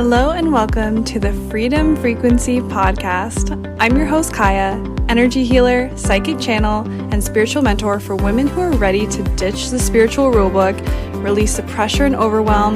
Hello and welcome to the Freedom Frequency Podcast. I'm your host, Kaya, energy healer, psychic channel, and spiritual mentor for women who are ready to ditch the spiritual rulebook, release the pressure and overwhelm,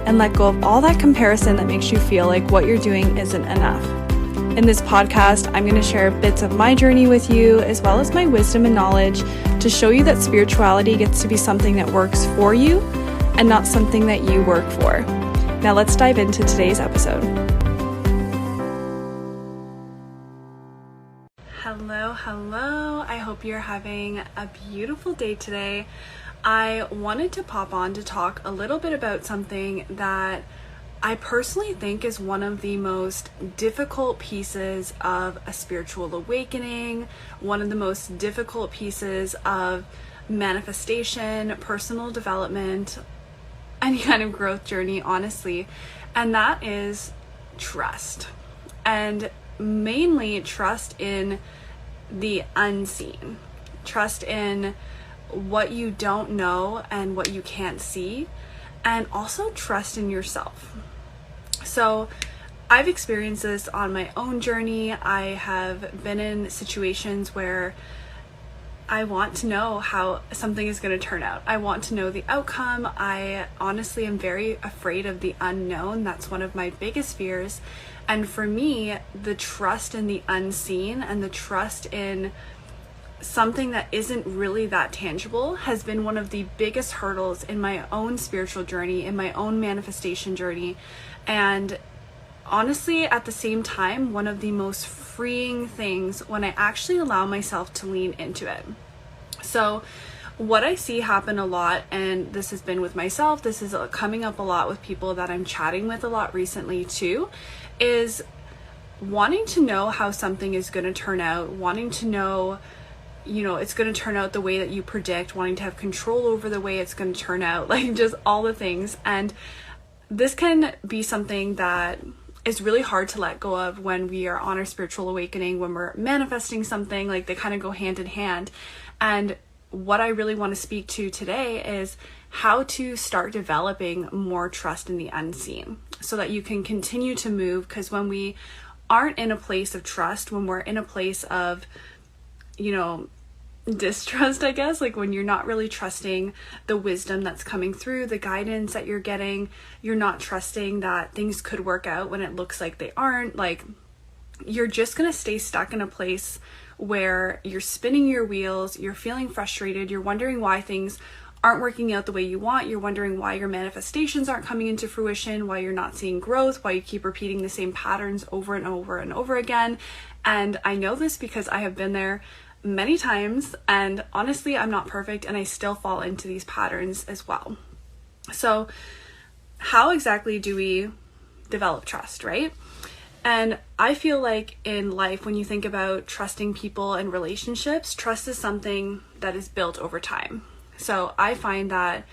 and let go of all that comparison that makes you feel like what you're doing isn't enough. In this podcast, I'm going to share bits of my journey with you, as well as my wisdom and knowledge to show you that spirituality gets to be something that works for you and not something that you work for. Now let's dive into today's episode. Hello. I hope you're having a beautiful day today. I wanted to pop on to talk a little bit about something that I personally think is one of the most difficult pieces of a spiritual awakening, one of the most difficult pieces of manifestation, personal development, any kind of growth journey, honestly, and that is trust. And mainly trust in the unseen, trust in what you don't know and what you can't see, and also trust in yourself. So I've experienced this on my own journey. I have been in situations where I want to know how something is going to turn out. I want to know the outcome. I honestly am very afraid of the unknown. That's one of my biggest fears. And for me, the trust in the unseen and the trust in something that isn't really that tangible has been one of the biggest hurdles in my own spiritual journey, in my own manifestation journey. And honestly, at the same time, one of the most freeing things when I actually allow myself to lean into it. So what I see happen a lot, and this has been with myself, this is coming up a lot with people that I'm chatting with a lot recently too, is wanting to know how something is going to turn out, wanting to know, it's going to turn out the way that you predict, wanting to have control over the way it's going to turn out, like just all the things. And this can be something that is really hard to let go of when we are on our spiritual awakening, when we're manifesting something, like they kind of go hand in hand. And what I really want to speak to today is how to start developing more trust in the unseen so that you can continue to move. Because when we aren't in a place of trust, when we're in a place of, distrust, I guess, like when you're not really trusting the wisdom that's coming through, the guidance that you're getting, you're not trusting that things could work out when it looks like they aren't, like you're just going to stay stuck in a place where you're spinning your wheels, you're feeling frustrated, you're wondering why things aren't working out the way you want, you're wondering why your manifestations aren't coming into fruition, why you're not seeing growth, why you keep repeating the same patterns over and over and over again. And I know this because I have been there many times, and honestly, I'm not perfect and I still fall into these patterns as well. So how exactly do we develop trust, right? And I feel like in life, when you think about trusting people and relationships, trust is something that is built over time. So I find that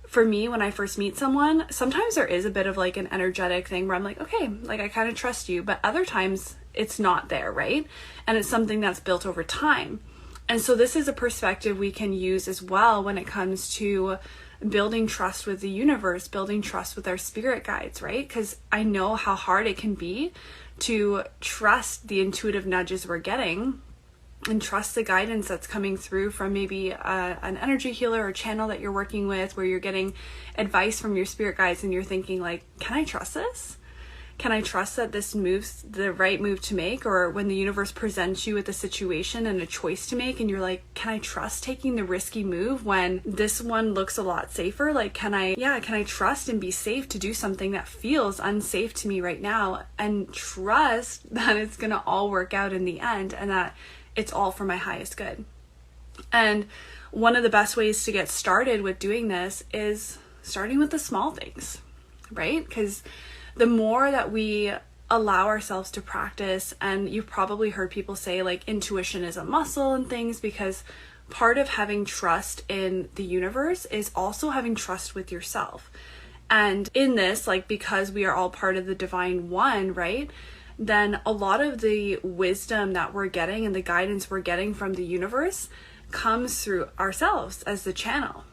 for me, when I first meet someone, sometimes there is a bit of like an energetic thing where I'm like, okay, like I kind of trust you, but other times it's not there, right? And it's something that's built over time. And so this is a perspective we can use as well when it comes to building trust with the universe, building trust with our spirit guides, right? Because I know how hard it can be to trust the intuitive nudges we're getting and trust the guidance that's coming through from maybe an energy healer or channel that you're working with, where you're getting advice from your spirit guides and you're thinking like, can I trust this? Can I trust that this move's the right move to make? Or when the universe presents you with a situation and a choice to make and you're like, can I trust taking the risky move when this one looks a lot safer? Like, can I trust and be safe to do something that feels unsafe to me right now, and trust that it's going to all work out in the end and that it's all for my highest good? And one of the best ways to get started with doing this is starting with the small things, right? Because the more that we allow ourselves to practice, and you've probably heard people say like intuition is a muscle and things, because part of having trust in the universe is also having trust with yourself. And in this, like, because we are all part of the divine one, right? Then a lot of the wisdom that we're getting and the guidance we're getting from the universe comes through ourselves as the channel.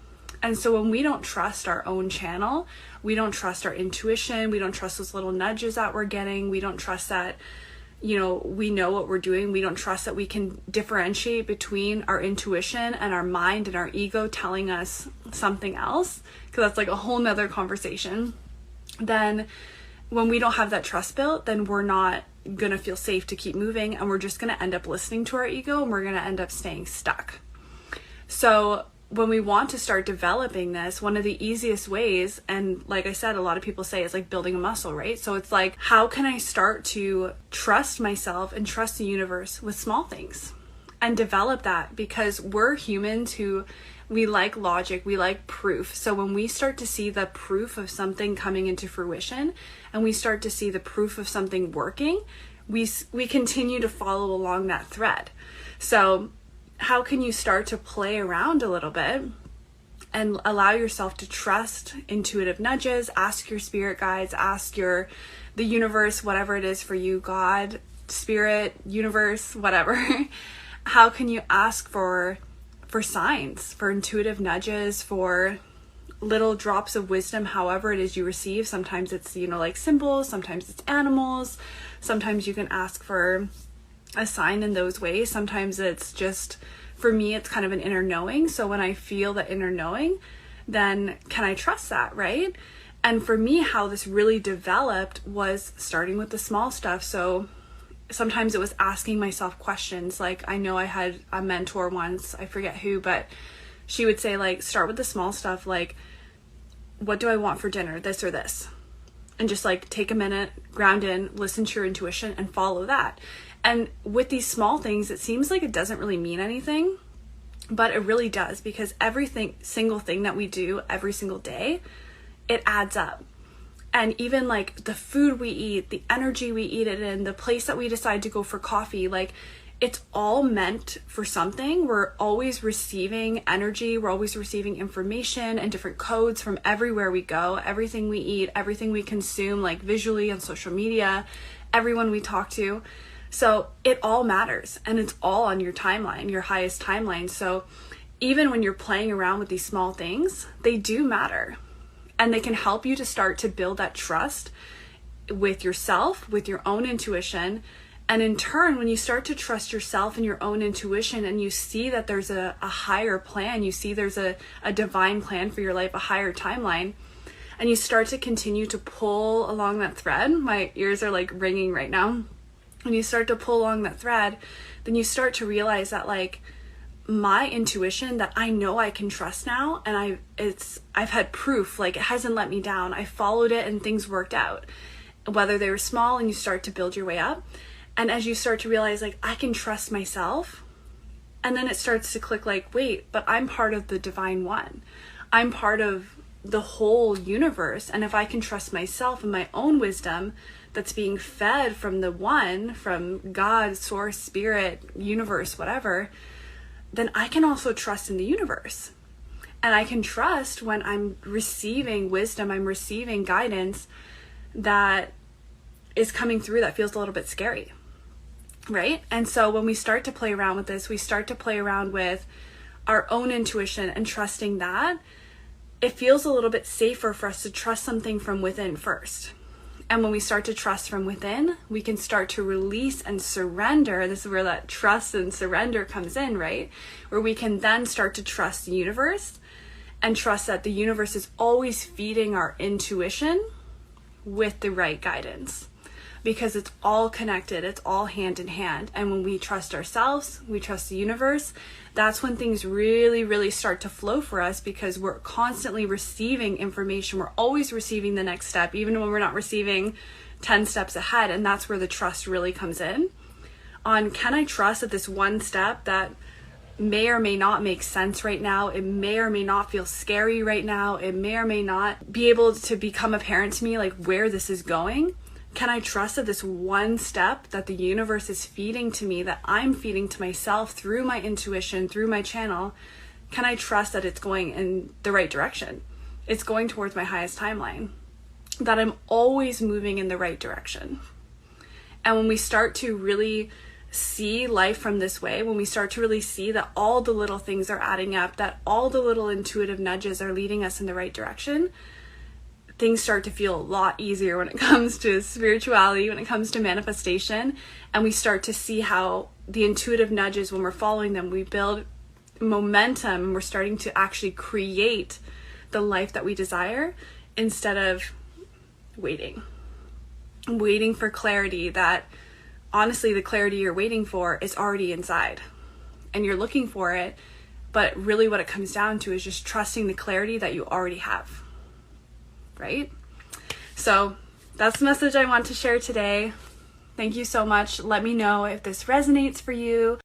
And so when we don't trust our own channel, we don't trust our intuition, we don't trust those little nudges that we're getting, we don't trust that, you know, we know what we're doing, we don't trust that we can differentiate between our intuition and our mind and our ego telling us something else, because that's like a whole nother conversation. Then when we don't have that trust built, then we're not gonna feel safe to keep moving, and we're just gonna end up listening to our ego, and we're gonna end up staying stuck. So when we want to start developing this, one of the easiest ways, and like I said, a lot of people say it's like building a muscle, right? So it's like, how can I start to trust myself and trust the universe with small things and develop that? Because we're humans who, we like logic, we like proof. So when we start to see the proof of something coming into fruition, and we start to see the proof of something working, we continue to follow along that thread. So how can you start to play around a little bit and allow yourself to trust intuitive nudges, ask your spirit guides, ask the universe, whatever it is for you, God, spirit, universe, whatever. How can you ask for signs, for intuitive nudges, for little drops of wisdom, however it is you receive? Sometimes it's, you know, like symbols, sometimes it's animals, sometimes you can ask for a sign in those ways. Sometimes it's just, for me, it's kind of an inner knowing. So when I feel that inner knowing, then can I trust that, right? And for me, how this really developed was starting with the small stuff. So sometimes it was asking myself questions. Like, I know I had a mentor once, I forget who, but she would say, like, start with the small stuff. Like, what do I want for dinner? This or this? And just like take a minute, ground in, listen to your intuition, and follow that. And with these small things, it seems like it doesn't really mean anything, but it really does, because single thing that we do every single day, it adds up. And even like the food we eat, the energy we eat it in, the place that we decide to go for coffee, like it's all meant for something. We're always receiving energy, we're always receiving information and different codes from everywhere we go, everything we eat, everything we consume, like visually on social media, everyone we talk to. So it all matters, and it's all on your timeline, your highest timeline. So even when you're playing around with these small things, they do matter, and they can help you to start to build that trust with yourself, with your own intuition. And in turn, when you start to trust yourself and your own intuition, and you see that there's a higher plan, you see there's a divine plan for your life, a higher timeline, and you start to continue to pull along that thread. My ears are like ringing right now. When you start to pull along that thread, then you start to realize that, like, my intuition that I know I can trust now, and I've had proof, like it hasn't let me down. I followed it and things worked out, whether they were small, and you start to build your way up. And as you start to realize, like, I can trust myself, and then it starts to click, like, wait, but I'm part of the divine one. I'm part of the whole universe. And if I can trust myself and my own wisdom that's being fed from the one, from God, source, spirit, universe, whatever, then I can also trust in the universe. And I can trust when I'm receiving wisdom, I'm receiving guidance that is coming through that feels a little bit scary, right? And so when we start to play around with this, we start to play around with our own intuition and trusting that, it feels a little bit safer for us to trust something from within first. And when we start to trust from within, we can start to release and surrender. This is where that trust and surrender comes in, right? Where we can then start to trust the universe and trust that the universe is always feeding our intuition with the right guidance, because it's all connected, it's all hand in hand. And when we trust ourselves, we trust the universe, that's when things really, really start to flow for us, because we're constantly receiving information. We're always receiving the next step, even when we're not receiving 10 steps ahead. And that's where the trust really comes in on, can I trust that this one step that may or may not make sense right now, it may or may not feel scary right now, it may or may not be able to become apparent to me, like, where this is going. Can I trust that this one step that the universe is feeding to me, that I'm feeding to myself through my intuition, through my channel, can I trust that it's going in the right direction? It's going towards my highest timeline, that I'm always moving in the right direction. And when we start to really see life from this way, when we start to really see that all the little things are adding up, that all the little intuitive nudges are leading us in the right direction, things start to feel a lot easier when it comes to spirituality, when it comes to manifestation. And we start to see how the intuitive nudges, when we're following them, we build momentum and we're starting to actually create the life that we desire instead of waiting for clarity that honestly the clarity you're waiting for is already inside and you're looking for it, but really what it comes down to is just trusting the clarity that you already have, right? So that's the message I want to share today. Thank you so much. Let me know if this resonates for you.